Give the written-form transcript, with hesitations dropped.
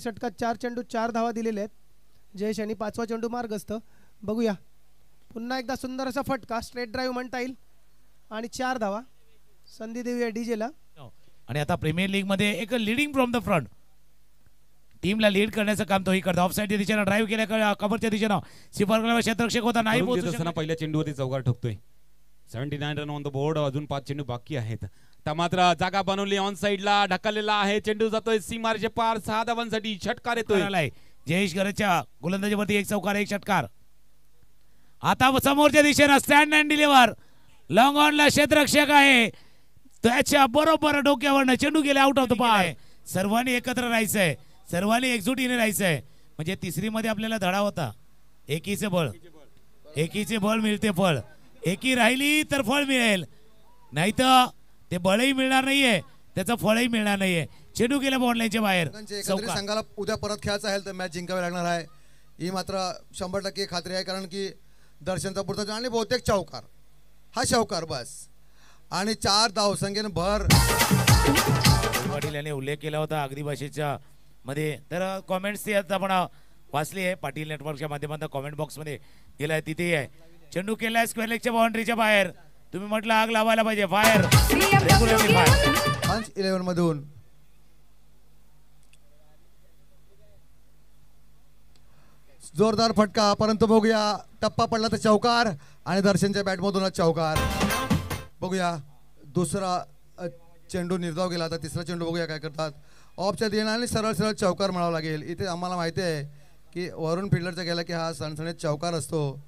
षटकात 4 चेंडू 4 धावा दिलेल्या आहेत. जयेश यांनी 5वा चेंडू मार्गस्थ. बघूया पुन्हा एकदा सुंदर असा फटका, स्ट्रेट ड्राईव्ह म्हणता येईल आणि 4 धावा. संधी देऊया डीजेला. आणि आता प्रीमियर लीग मध्ये एक लीडिंग फ्रॉम द फ्रंट टीमला लीड करण्याचं काम तोही करतो. ऑफसाईडच्या दिशेनं ड्राईव्ह केल्या, कव्हरच्या दिशेनं सिफर क्षेत्ररक्षक होता, नाही पोहोचू शकला. पहिल्या चेंडूवरती चौकार ठोकतोय. 79 रन ऑन द बोर्ड. अजून 5 चेंडू बाकी आहेत. आता मात्र जागा बनवली ऑन साइडला, ढकललेला आहे चेंडू, जातोय सीमारचे पार. 6 धावांसाठी षटकार येतोय. जयेश गरजच्या गोलंदाजीवरती 1 चौकार 1 षटकार. आता समोरच्या दिशेनं स्टँड अँड डिलिव्हर, लॉंग ऑनला क्षेत्ररक्षक आहे, त्याच्या बरोबर डोक्यावरनं चेंडू गेले आउट ऑफ द पाय. सर्वांनी एकत्र राहायचंय, सर्वांनी एकजुटीने राहायचंय. म्हणजे तिसरी मध्ये आपल्याला धडा होता, एकीचे बळ, एकीचे बळ मिळते फळ. एकी राहिली तर फळ मिळेल, नाही तर ते बळही मिळणार नाहीये, त्याचं फळही मिळणार नाहीये. चेंडू गेला बॉललाईनच्या बाहेर. संघाला उद्या परत खेळायचं आहे तर मॅच जिंकावी लागणार आहे, ही मात्र 100% खात्री आहे. कारण की दर्शनचा पुढचा आणि बहुतेक चौकार, हा चौकार बस, आणि 4 धाव संख्येने भर. पाटील यांनी उल्लेख केला होता आगरी भाषेच्या मध्ये, तर कॉमेंट्स ती आपण वाचली आहे. पाटील नेटवर्कच्या माध्यमातून कॉमेंट बॉक्स मध्ये गेलाय, तिथेही आहे. चेंडू केलाय स्क्वेअर लेगच्या बाउंड्रीच्या बाहेर. तुम्ही म्हटलं आग लावायला पाहिजे, फायर. 11 मधून जोरदार फटका, परंतु बघूया टप्पा पडला तर चौकार, आणि दर्शनच्या बॅटमधूनच चौकार. बघूया दुसरा चेंडू निर्धाव गेला, आता तिसरा चेंडू बघूया काय करतात. ऑफच्या दिशेने आणि सरळ सरळ चौकार मिळावा लागेल. इथे आम्हाला माहिती आहे की वरून फिल्डरचा गेला की हा सणसणीत चौकार असतो.